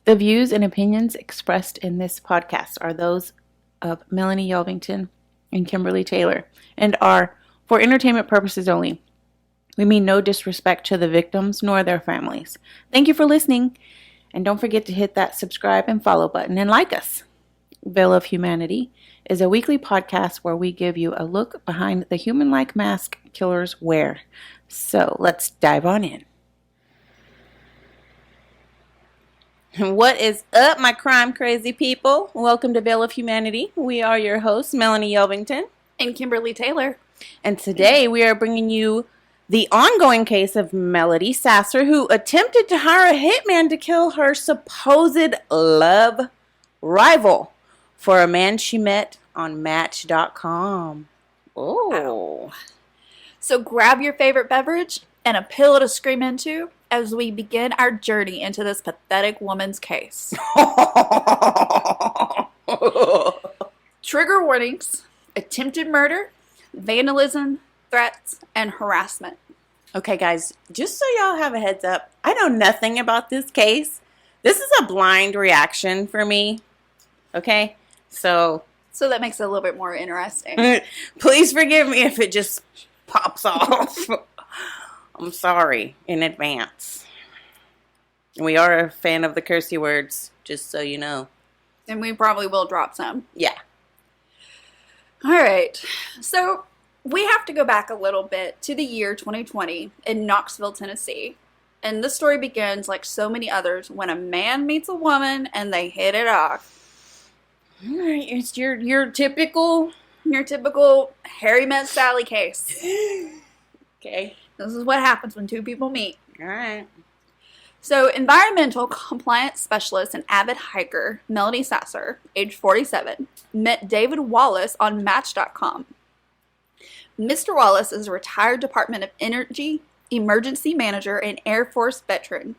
The views and opinions expressed in this podcast are those of Melody Yelvington and Kimberly Taylor and are for entertainment purposes only. We mean no disrespect to the victims nor their families. Thank you for listening, and don't forget to hit that subscribe and follow button and like us. Veil of Humanity is a weekly podcast where we give you a look behind the human-like mask killers wear. So let's dive on in. What is up, my crime crazy people? Welcome to Veil of Humanity. We are your hosts, Melody Yelvington and Kimberly Taylor. And today we are bringing you the ongoing case of Melody Sasser, who attempted to hire a hitman to kill her supposed love rival for a man she met on Match.com. Oh. Wow. So grab your favorite beverage and a pillow to scream into as we begin our journey into this pathetic woman's case. Trigger warnings: attempted murder, vandalism, threats, and harassment. Okay, guys, just so y'all have a heads up, I know nothing about this case. This is a blind reaction for me. Okay? So that makes it a little bit more interesting. Please forgive me if it just pops off. I'm sorry in advance. We are a fan of the cursey words, just so you know. And we probably will drop some. Yeah. All right. So we have to go back a little bit to the year 2020 in Knoxville, Tennessee. And this story begins, like so many others, when a man meets a woman and they hit it off. All right, it's your typical Harry Met Sally case. Okay. This is what happens when two people meet. All right. So, environmental compliance specialist and avid hiker Melody Sasser, age 47, met David Wallace on Match.com. Mr. Wallace is a retired Department of Energy emergency manager and Air Force veteran,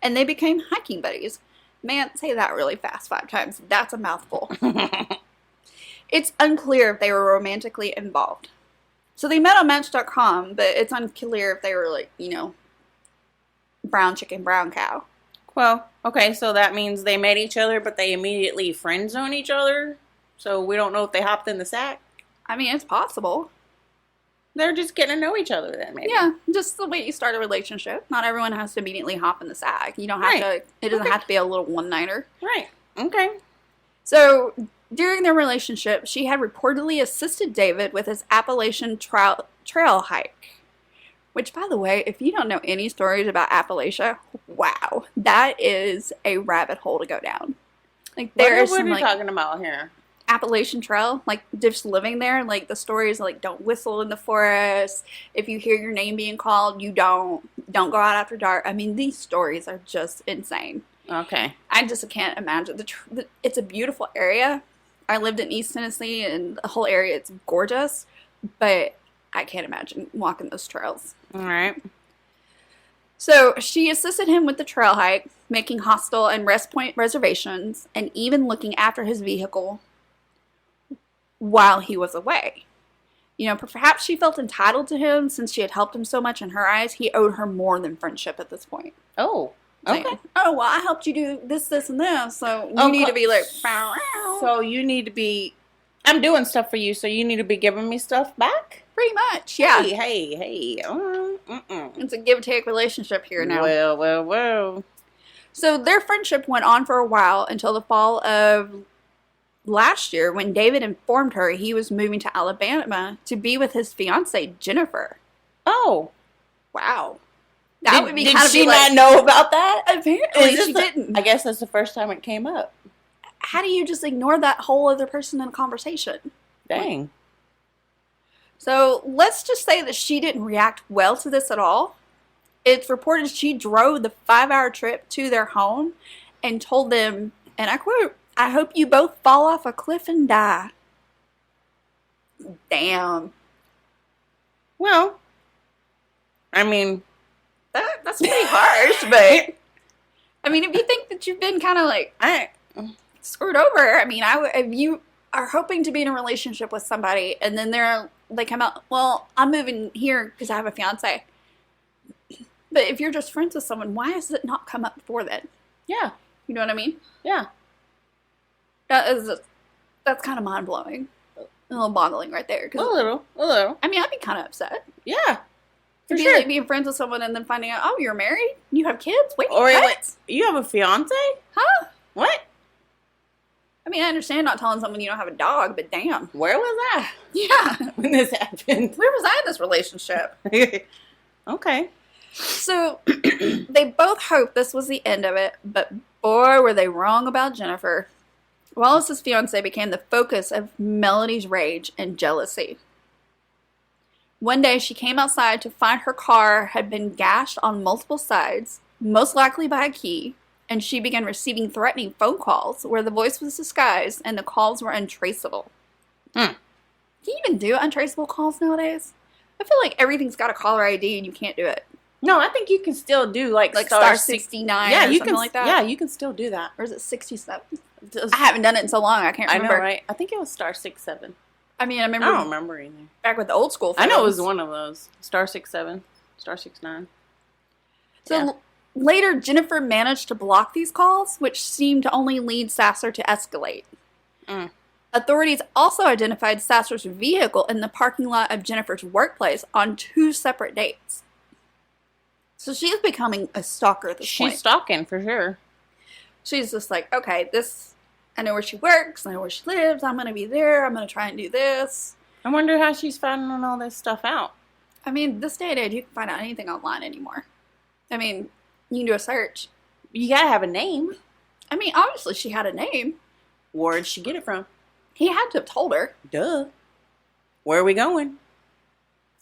and they became hiking buddies. Man, say that really fast 5 times. That's a mouthful. It's unclear if they were romantically involved. So they met on Match.com, but it's unclear if they were like, brown chicken, brown cow. Well, okay, so that means they met each other, but they immediately friend zone each other? So we don't know if they hopped in the sack? I mean, it's possible. They're just getting to know each other then, maybe. Yeah, just the way you start a relationship. Not everyone has to immediately hop in the sack. You don't have to, it doesn't have to be a little one-nighter. Right, okay. So, during their relationship, she had reportedly assisted David with his Appalachian trail hike. Which, by the way, if you don't know any stories about Appalachia, wow, that is a rabbit hole to go down. Like, What are you talking about here? Appalachian Trail, like, just living there, like, the stories, like, don't whistle in the forest. If you hear your name being called, you don't go out after dark. I mean, these stories are just insane. Okay. I just can't imagine. It's a beautiful area. I lived in East Tennessee, and the whole area, it's gorgeous, but I can't imagine walking those trails. All right. So she assisted him with the trail hike, making hostel and rest point reservations, and even looking after his vehicle while he was away. Perhaps she felt entitled to him since she had helped him so much. In her eyes, he owed her more than friendship at this point. Oh, okay. Saying, well, I helped you do this, and this, so you need to be like... So you need to be... I'm doing stuff for you, so you need to be giving me stuff back? Pretty much, yeah. Hey. It's a give-take relationship here now. Well. So their friendship went on for a while until the fall of last year when David informed her he was moving to Alabama to be with his fiancée, Jennifer. Oh. Wow. Did she not know about that? Apparently she didn't. I guess that's the first time it came up. How do you just ignore that whole other person in a conversation? Dang. So let's just say that she didn't react well to this at all. It's reported she drove the 5-hour trip to their home and told them, and I quote, "I hope you both fall off a cliff and die." Damn. Well, I mean... That's pretty harsh, but... I mean, if you think that you've been kind of like... screwed over. I mean, if you are hoping to be in a relationship with somebody and then they come out, well, I'm moving here because I have a fiance. But if you're just friends with someone, why has it not come up before then? Yeah. You know what I mean? Yeah. That's kind of mind-blowing. A little boggling right there. A little. I mean, I'd be kind of upset. Yeah. To be like being friends with someone and then finding out, oh, you're married? You have kids? Wait, or what? wait, you have a fiance? Huh? What? I mean, I understand not telling someone you don't have a dog, but damn. Where was I? Yeah. When this happened? Where was I in this relationship? Okay. So, they both hoped this was the end of it, but boy, were they wrong about Jennifer. Wallace's fiancé became the focus of Melody's rage and jealousy. One day, she came outside to find her car had been gashed on multiple sides, most likely by a key, and she began receiving threatening phone calls where the voice was disguised and the calls were untraceable. Can you even do untraceable calls nowadays? I feel like everything's got a caller ID and you can't do it. No, I think you can still do like star 69 or something like that. Yeah, you can still do that. Or is it 67? I haven't done it in so long, I can't remember. I know, right? I think it was star 67. I mean, I I don't remember either. Back with the old school phones. I know it was one of those. Star 67, star 69. So later, Jennifer managed to block these calls, which seemed to only lead Sasser to escalate. Authorities also identified Sasser's vehicle in the parking lot of Jennifer's workplace on 2 separate dates. So she is becoming a stalker at this point. She's stalking, for sure. She's just like, okay, I know where she works, I know where she lives, I'm going to be there, I'm going to try and do this. I wonder how she's finding all this stuff out. I mean, this day and age, you can find out anything online anymore. I mean, you can do a search. You gotta have a name. I mean, obviously she had a name. Where'd she get it from? He had to have told her. Duh. Where are we going?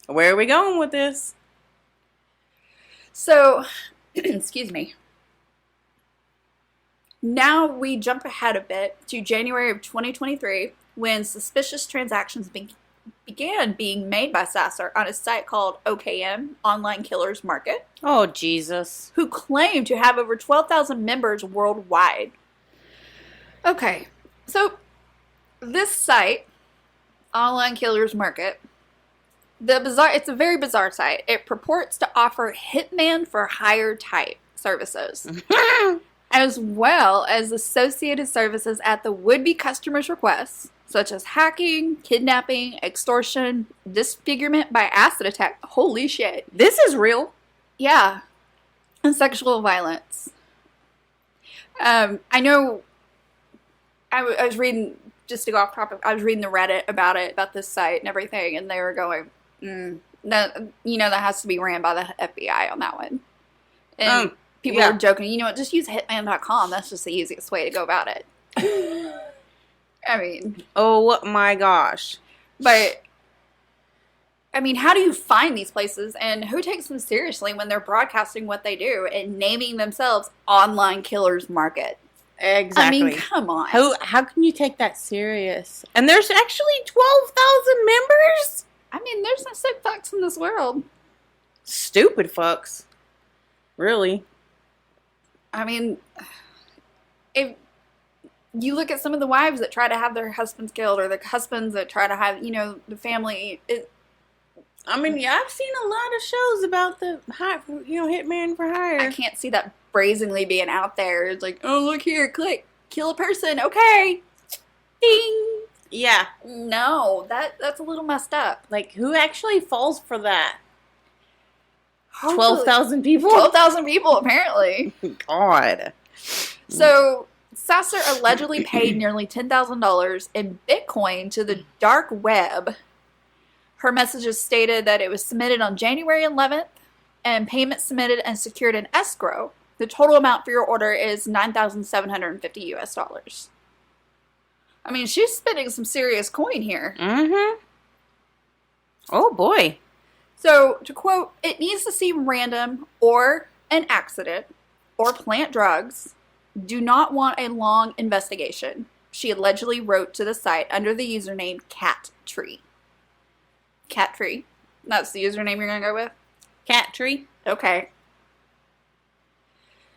Where are we going with this? So, excuse me. Now we jump ahead a bit to January of 2023 when suspicious transactions began being made by Sasser on a site called OKM, Online Killers Market. Oh, Jesus. Who claimed to have over 12,000 members worldwide. Okay, so this site, Online Killers Market, it's a very bizarre site. It purports to offer hitman for hire type services, as well as associated services at the would-be customer's requests, such as hacking, kidnapping, extortion, disfigurement by acid attack. Holy shit. This is real. Yeah. And sexual violence. I know I was reading, just to go off topic, I was reading the Reddit about this site and everything, and they were going, that has to be ran by the FBI on that one. And people are joking, you know what, just use hitman.com. That's just the easiest way to go about it. I mean. Oh my gosh. But, I mean, how do you find these places and who takes them seriously when they're broadcasting what they do and naming themselves Online Killers Market? Exactly. I mean, come on. How can you take that serious? And there's actually 12,000 members? I mean, there's no sick fucks in this world. Stupid fucks. Really. I mean, if you look at some of the wives that try to have their husbands killed, or the husbands that try to have, the family. I mean, yeah, I've seen a lot of shows about the hitman for hire. I can't see that brazenly being out there. It's like, oh, look here, click, kill a person, okay, ding. Yeah. No, that's a little messed up. Like, who actually falls for that? 12,000 people? 12,000 people, apparently. God. So, Sasser allegedly paid nearly $10,000 in Bitcoin to the dark web. Her messages stated that it was submitted on January 11th, and payment submitted and secured in escrow. The total amount for your order is $9,750 US. I mean, she's spending some serious coin here. Mm-hmm. Oh, boy. So, to quote, it needs to seem random or an accident or plant drugs. Do not want a long investigation, she allegedly wrote to the site under the username CatTree. CatTree. That's the username you're going to go with? CatTree. Okay.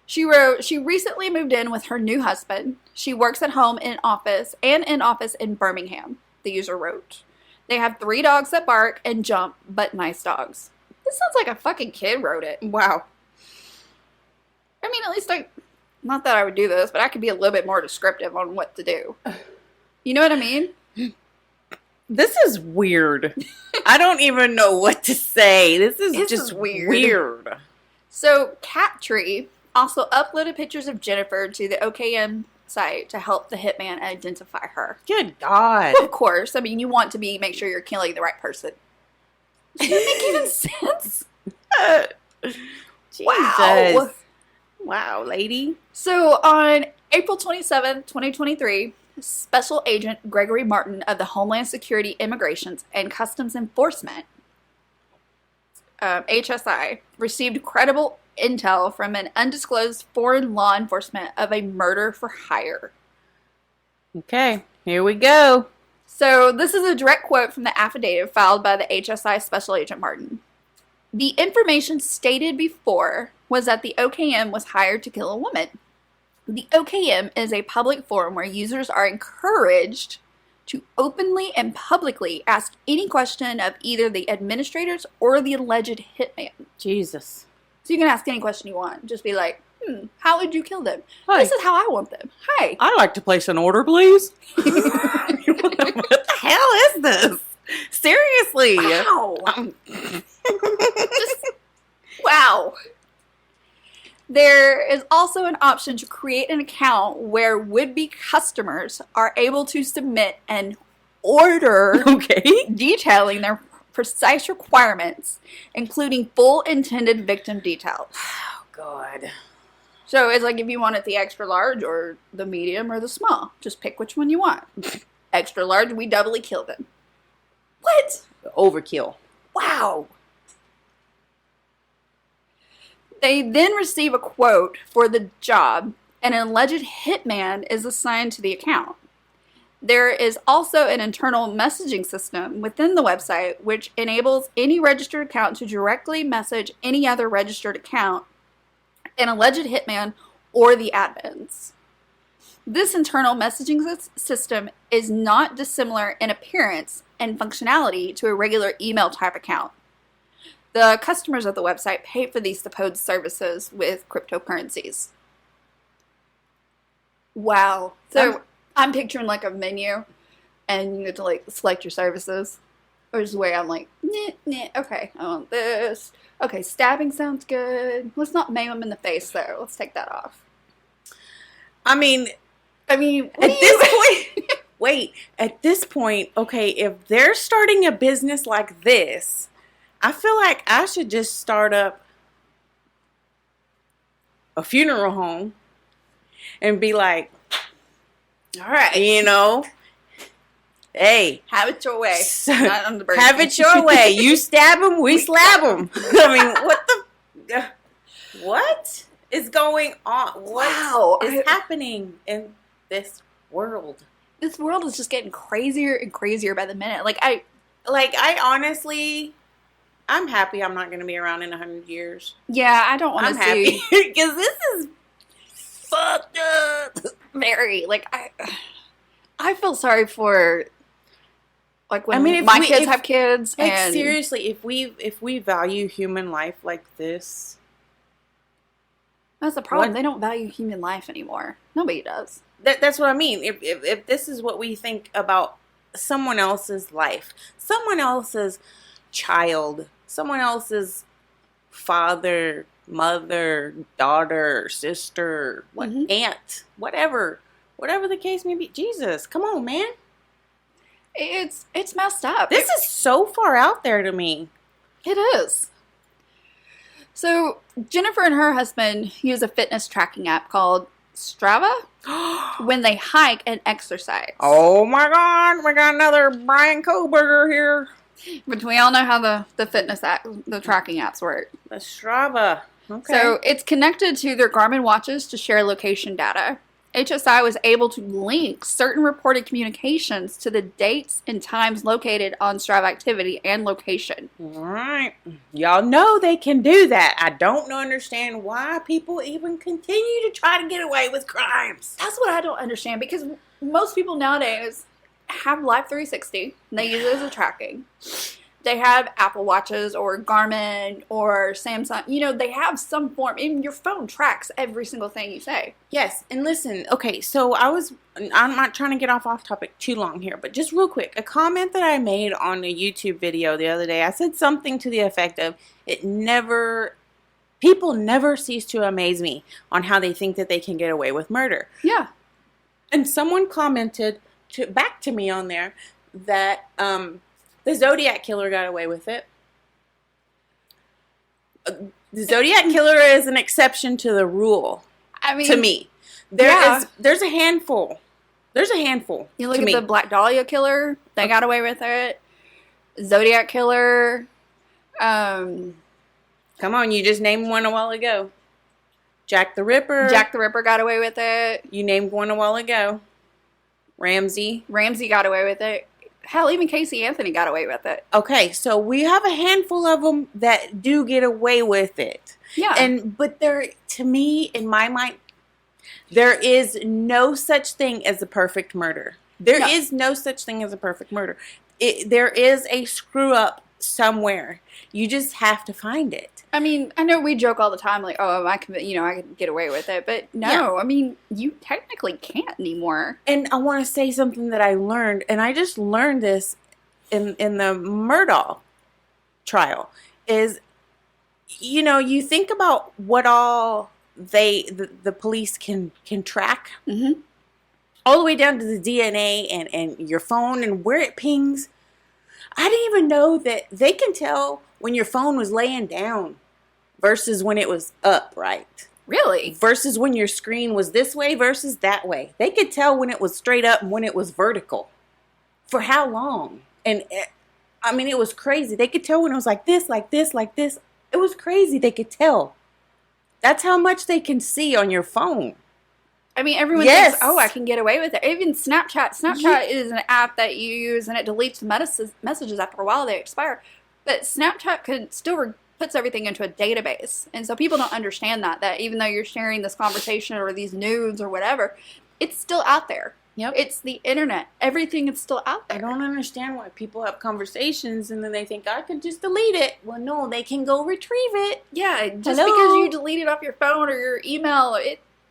She wrote, she recently moved in with her new husband. She works at home in office in Birmingham, the user wrote. They have 3 dogs that bark and jump, but nice dogs. This sounds like a fucking kid wrote it. Wow. I mean, at least not that I would do this, but I could be a little bit more descriptive on what to do. You know what I mean? This is weird. I don't even know what to say. This is just weird. So, Cattree also uploaded pictures of Jennifer to the OKM site to help the hitman identify her. Good God. Of course. I mean, you want to make sure you're killing the right person. Does that make even sense? Wow. Wow, lady. So, on April 27th, 2023, Special Agent Gregory Martin of the Homeland Security Immigrations and Customs Enforcement, HSI, received credible intel from an undisclosed foreign law enforcement of a murder for hire. Okay, here we go. So this is a direct quote from the affidavit filed by the HSI Special Agent Martin. The information stated before was that the OKM was hired to kill a woman. The OKM is a public forum where users are encouraged to openly and publicly ask any question of either the administrators or the alleged hitman. Jesus. So you can ask any question you want. Just be like, how would you kill them? Hi. This is how I want them. Hi. I'd like to place an order, please. What the hell is this? Seriously. Wow. Wow. There is also an option to create an account where would-be customers are able to submit an order detailing their precise requirements, including full intended victim details. Oh, God. So it's like if you want it the extra large or the medium or the small. Just pick which one you want. Extra large, we doubly kill them. What? Overkill. Wow. They then receive a quote for the job, and an alleged hitman is assigned to the account. There is also an internal messaging system within the website which enables any registered account to directly message any other registered account, an alleged hitman, or the admins. This internal messaging system is not dissimilar in appearance and functionality to a regular email type account. The customers of the website pay for these supposed services with cryptocurrencies. Wow. So I'm picturing like a menu, and you get to like select your services. Or just the way I'm like, okay, I want this. Okay, stabbing sounds good. Let's not maim them in the face though. Let's take that off. I mean, at this point, okay, if they're starting a business like this, I feel like I should just start up a funeral home and be like, all right, hey. Have it your way. Not on the bird. Have it your way. You stab them, we slap them. I mean, what is going on? What is happening in this world? This world is just getting crazier and crazier by the minute. I honestly, I'm happy I'm not going to be around in 100 years. Yeah, I don't want to see. I'm happy because this is fucked up. Very. I feel sorry for when my kids have kids. And seriously, if we value human life like this, that's the problem. They don't value human life anymore. Nobody does. That's what I mean. If this is what we think about someone else's life, someone else's child, someone else's father, mother, daughter, sister, aunt, whatever the case may be. Jesus, come on, man. It's messed up. This is so far out there to me. It is. So Jennifer and her husband use a fitness tracking app called Strava when they hike and exercise. Oh my God, we got another Brian Koberger here. But we all know how the fitness app, the tracking apps work. The Strava. Okay. So it's connected to their Garmin watches to share location data. HSI was able to link certain reported communications to the dates and times located on Strava activity and location. All right. Y'all know they can do that. I don't understand why people even continue to try to get away with crimes. That's what I don't understand, because most people nowadays have Life 360 and they use it as a tracking. They have Apple Watches or Garmin or Samsung. You know, they have some form. Even your phone tracks every single thing you say. Yes, and listen, okay, so I'm not trying to get off topic too long here, but just real quick, a comment that I made on a YouTube video the other day, I said something to the effect of, people never cease to amaze me on how they think that they can get away with murder. Yeah. And someone commented back to me on there that the Zodiac Killer got away with it. The Zodiac Killer is an exception to the rule. I mean, to me, there's a handful. There's a handful. You look at the Black Dahlia Killer; they got away with it. Zodiac Killer. Come on, you just named one a while ago. Jack the Ripper. Jack the Ripper got away with it. You named one a while ago. Ramsey got away with it. Hell, even Casey Anthony got away with it. Okay, so we have a handful of them that do get away with it. Yeah. But there, to me, in my mind, there is no such thing as a perfect murder. There is no such thing as a perfect murder. There is a screw up somewhere. You just have to find it. I mean, I know we joke all the time, like, oh, I can get away with it. But no, I mean, you technically can't anymore. And I want to say something that I learned, and I just learned this in the Murdaugh trial, is, you know, you think about what all the police can track. Mm-hmm. All the way down to the DNA and your phone and where it pings. I didn't even know that they can tell when your phone was laying down versus when it was upright. Really? Versus when your screen was this way versus that way. They could tell when it was straight up and when it was vertical. For how long? And I mean, it was crazy. They could tell when it was like this, like this, like this. It was crazy. They could tell. That's how much they can see on your phone. I mean, everyone thinks, oh, I can get away with it. Even Snapchat. Snapchat is an app that you use, and it deletes messages after a while. They expire. But Snapchat can still puts everything into a database. And so people don't understand that even though you're sharing this conversation or these nudes or whatever, it's still out there. Yep. It's the internet. Everything is still out there. I don't understand why people have conversations and then they think, I could just delete it. Well, no, they can go retrieve it. Yeah, just because you delete it off your phone or your email,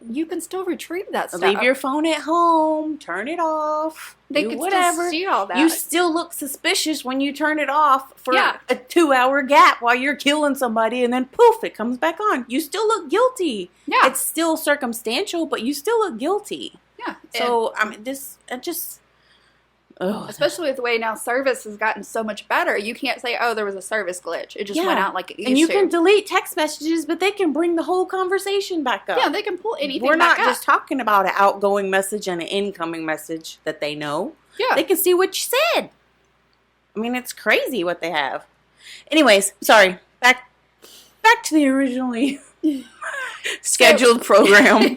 you can still retrieve that stuff. Leave your phone at home. Turn it off. They can still see all that. You still look suspicious when you turn it off for a 2-hour gap while you're killing somebody, and then poof, it comes back on. You still look guilty. Yeah. It's still circumstantial, but you still look guilty. Yeah. So, I mean, especially with the way now service has gotten so much better, you can't say, oh, there was a service glitch. It just went out like it used to. And you can delete text messages, but they can bring the whole conversation back up. Yeah, they can pull anything We're back not just talking about an outgoing message and an incoming message that they know. Yeah. They can see what you said. I mean, it's crazy what they have. Anyways, sorry. Back to the originally scheduled program.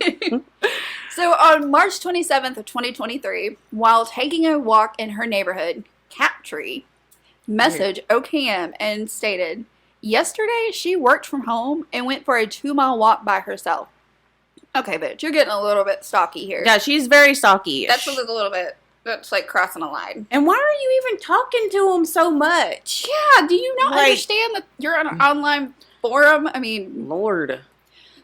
So on March 27th of 2023, while taking a walk in her neighborhood, Captree messaged OKM and stated, yesterday she worked from home and went for a 2-mile walk by herself. Okay, bitch, you're getting a little bit stalky here. Yeah, she's very stalky-ish. That's a little bit, that's like crossing a line. And why are you even talking to him so much? Yeah, do you not understand that you're on an online forum? I mean, Lord.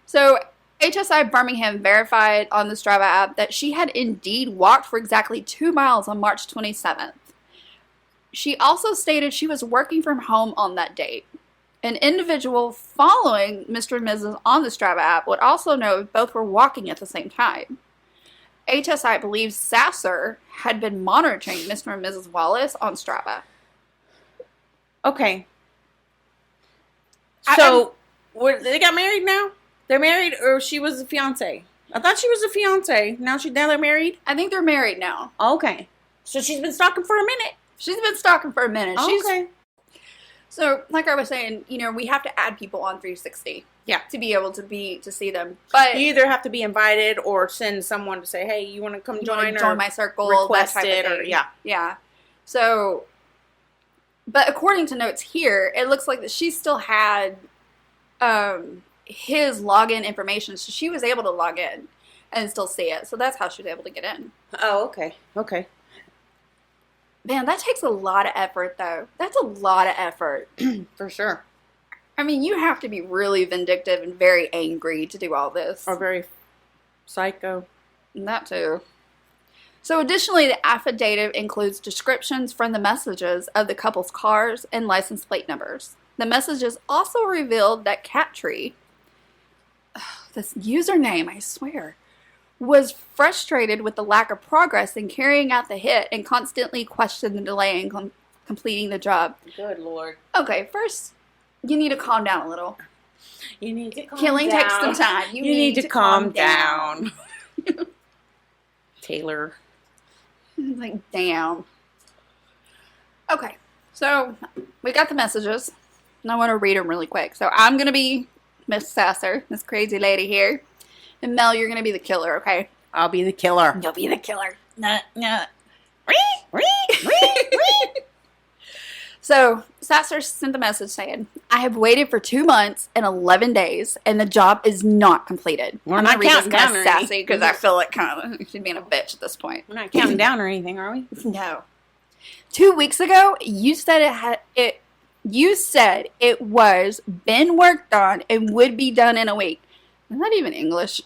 So HSI Birmingham verified on the Strava app that she had indeed walked for exactly 2 miles on March 27th. She also stated she was working from home on that date. An individual following Mr. and Mrs. on the Strava app would also know if both were walking at the same time. HSI believes Sasser had been monitoring Mr. and Mrs. Wallace on Strava. Okay. So, they got married now? They're married, or she was a fiance? I thought she was a fiance. Now they're married? I think they're married now. Okay. So she's been stalking for a minute? She's been stalking for a minute. Okay. So, like I was saying, we have to add people on 360. Yeah. To be able to see them. But you either have to be invited or send someone to say, hey, you want to come join my circle, request that type it, of thing. or yeah. Yeah. So, but according to notes here, it looks like that she still had his login information, so she was able to log in and still see it. So that's how she was able to get in. Oh, okay. Okay. Man, that takes a lot of effort, though. That's a lot of effort. For sure. I mean, you have to be really vindictive and very angry to do all this. Or very psycho. And that too. So additionally, the affidavit includes descriptions from the messages of the couple's cars and license plate numbers. The messages also revealed that Cattree, this username, I swear, was frustrated with the lack of progress in carrying out the hit and constantly questioned the delay in completing the job. Good Lord. Okay, first, you need to calm down a little. You need to calm Killing down. takes some time. You need to calm down. Taylor. Like, damn. Okay, so we got the messages. And I want to read them really quick. So I'm going to be Miss Sasser, this crazy lady here. And Mel, you're going to be the killer, okay? I'll be the killer. You'll be the killer. Nah. So Sasser sent the message saying, I have waited for 2 months and 11 days, and the job is not completed. We're I'm not gonna read counting this kind down of or sassy anything. because I feel like kind of she's being a bitch at this point. We're not counting down or anything, are we? No. 2 weeks ago, you said you said it was been worked on and would be done in a week. Is that even English?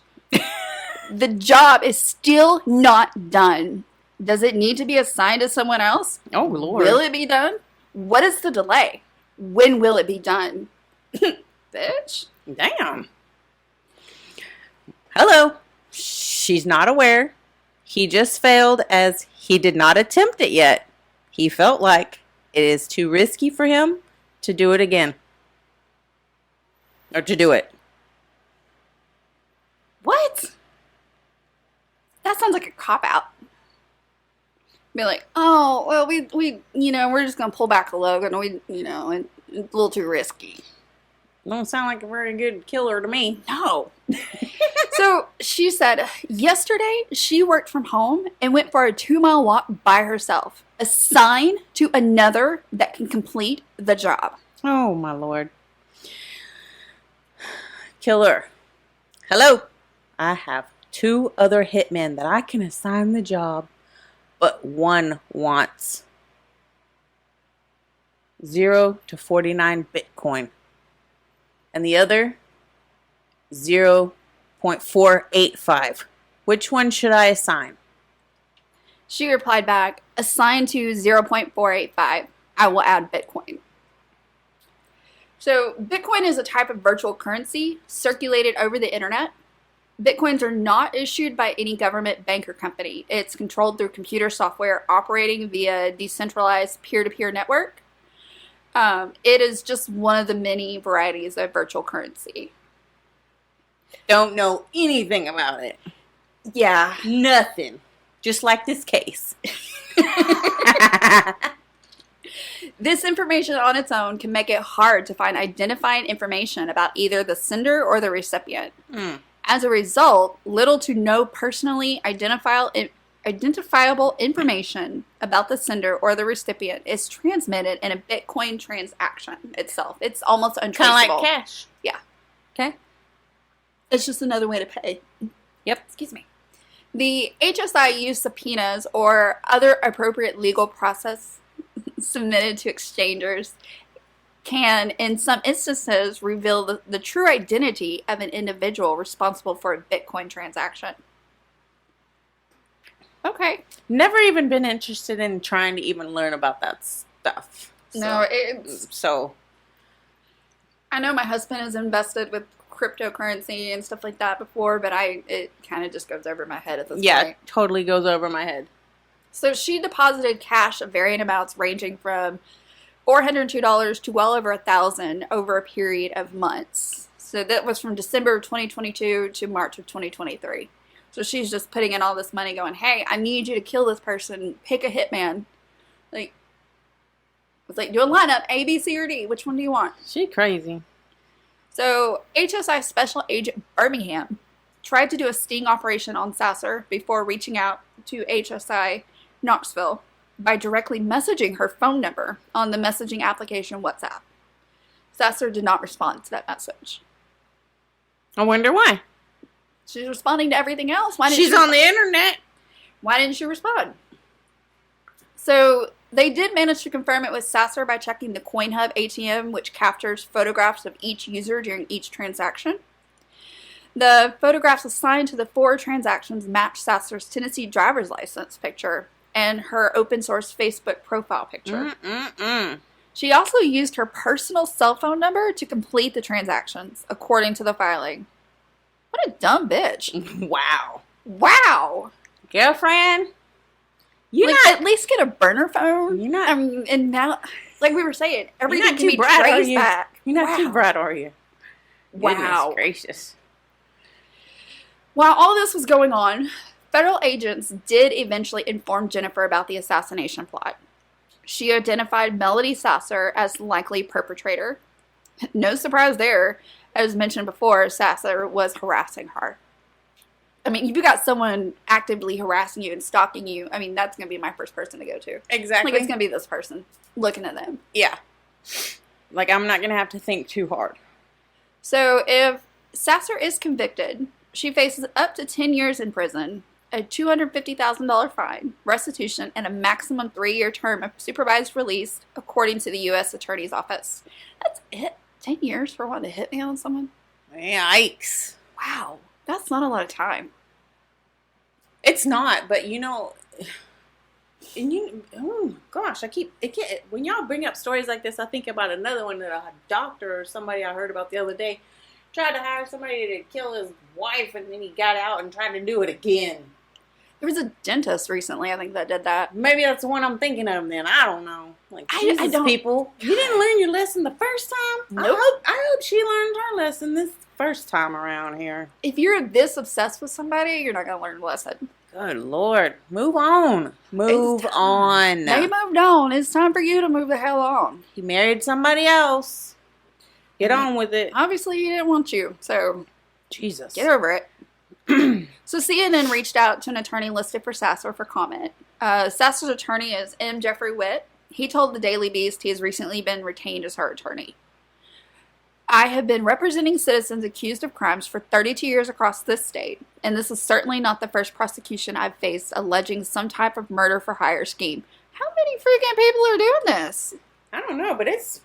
The job is still not done. Does it need to be assigned to someone else? Oh, Lord. Will it be done? What is the delay? When will it be done? Bitch. Damn. Hello. She's not aware. He just failed as he did not attempt it yet. He felt like it is too risky for him to do it again. Or to do it. What? That sounds like a cop-out. Be like, oh, well, we we're just going to pull back the logo, and it's a little too risky. Don't sound like a very good killer to me. No. So she said, yesterday she worked from home and went for a 2-mile walk by herself. Assigned to another that can complete the job. Oh, my Lord. Killer. Hello. I have 2 other hitmen that I can assign the job, but one wants 0 to 49 Bitcoin. And the other 0.485. Which one should I assign? She replied back, assigned to 0.485. I will add Bitcoin. So Bitcoin is a type of virtual currency circulated over the internet. Bitcoins are not issued by any government, bank, or company. It's controlled through computer software operating via decentralized peer-to-peer network. It is just one of the many varieties of virtual currency. Don't know anything about it. Yeah. Nothing. Just like this case. This information on its own can make it hard to find identifying information about either the sender or the recipient. As a result, little to no personally identifiable information about the sender or the recipient is transmitted in a Bitcoin transaction itself. It's almost untraceable. Kind of like cash. Yeah. Okay. It's just another way to pay. Yep. Excuse me. The HSI used subpoenas or other appropriate legal process submitted to exchangers can, in some instances, reveal the true identity of an individual responsible for a Bitcoin transaction. Okay. Never even been interested in trying to even learn about that stuff. No, it's... So. I know my husband has invested with cryptocurrency and stuff like that before, but it kind of just goes over my head at this point. Yeah, it totally goes over my head. So she deposited cash of varying amounts ranging from $402 to well over $1,000 over a period of months. So that was from December of 2022 to March of 2023. So she's just putting in all this money going, hey, I need you to kill this person. Pick a hitman. It's like, do a lineup, A, B, C, or D. Which one do you want? She crazy. So HSI Special Agent Birmingham tried to do a sting operation on Sasser before reaching out to HSI Knoxville by directly messaging her phone number on the messaging application WhatsApp. Sasser did not respond to that message. I wonder why. She's responding to everything else. She's on the internet. Why didn't she respond? So They did manage to confirm it was Sasser by checking the CoinHub ATM, which captures photographs of each user during each transaction. The photographs assigned to the 4 transactions match Sasser's Tennessee driver's license picture and her open source Facebook profile picture. She also used her personal cell phone number to complete the transactions, according to the filing. What a dumb bitch. Wow. Wow. Girlfriend, At least get a burner phone. You're not. I mean, and now, like we were saying, everything not can too be bright, are traced you? back. You're not too bright, are you? Wow. Goodness gracious. While all this was going on, federal agents did eventually inform Jennifer about the assassination plot. She identified Melody Sasser as the likely perpetrator. No surprise there. As mentioned before, Sasser was harassing her. I mean, if you got someone actively harassing you and stalking you, I mean, that's going to be my first person to go to. Exactly. Like, it's going to be this person, looking at them. Yeah. Like, I'm not going to have to think too hard. So, if Sasser is convicted, she faces up to 10 years in prison, a $250,000 fine, restitution, and a maximum 3-year term of supervised release, according to the U.S. Attorney's Office. That's it? 10 years for wanting to hit me on someone? Yikes. Wow. That's not a lot of time. It's not, but and oh my gosh, when y'all bring up stories like this, I think about another one that a doctor or somebody I heard about the other day tried to hire somebody to kill his wife, and then he got out and tried to do it again. There was a dentist recently, I think, that did that. Maybe that's the one I'm thinking of then. I don't know. Like, Jesus, I don't, people. You didn't learn your lesson the first time? Nope. I hope she learned her lesson this first time around here. If you're this obsessed with somebody, you're not going to learn a lesson. Good Lord. Move on. Move on. They moved on. It's time for you to move the hell on. He married somebody else. Get on with it. Obviously, he didn't want you, so Jesus. get over it. So CNN reached out to an attorney listed for Sasser for comment. Sasser's attorney is M. Jeffrey Witt. He told the Daily Beast he has recently been retained as her attorney. I have been representing citizens accused of crimes for 32 years across this state, and this is certainly not the first prosecution I've faced alleging some type of murder for hire scheme. How many freaking people are doing this? I don't know, but That's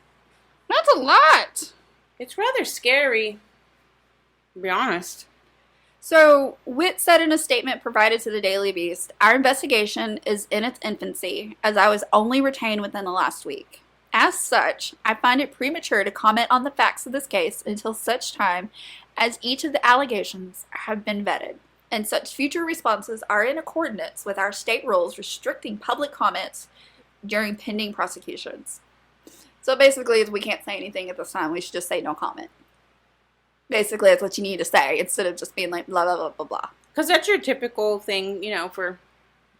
a lot. it's rather scary, to be honest. So, Witt said in a statement provided to the Daily Beast, "Our investigation is in its infancy, as I was only retained within the last week. As such, I find it premature to comment on the facts of this case until such time as each of the allegations have been vetted, and such future responses are in accordance with our state rules restricting public comments during pending prosecutions." So basically, we can't say anything at this time. We should just say no comment. Basically, that's what you need to say instead of just being like blah, blah, blah, blah, blah. Because that's your typical thing, for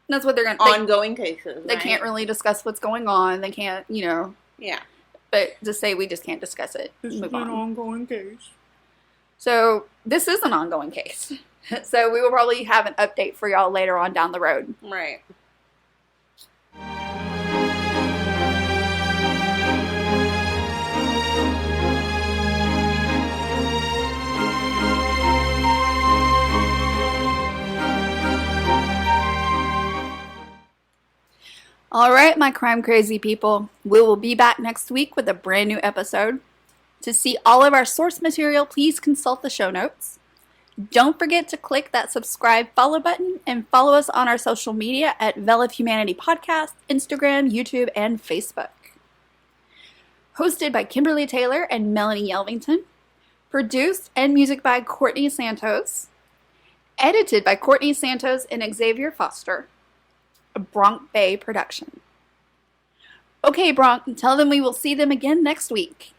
That's what they're going to ongoing cases. They can't really discuss what's going on. They can't, Yeah. But just say we just can't discuss it. This Move is an on. ongoing case. So this is an ongoing case. So we will probably have an update for y'all later on down the road. Right. All right, my crime crazy people. We will be back next week with a brand new episode. To see all of our source material, please consult the show notes. Don't forget to click that subscribe follow button and follow us on our social media at Veil of Humanity Podcast, Instagram, YouTube, and Facebook. Hosted by Kimberly Taylor and Melanie Yelvington. Produced and music by Courtney Santos. Edited by Courtney Santos and Xavier Foster. A Bronc Bay Production. Okay, Bronc, tell them we will see them again next week.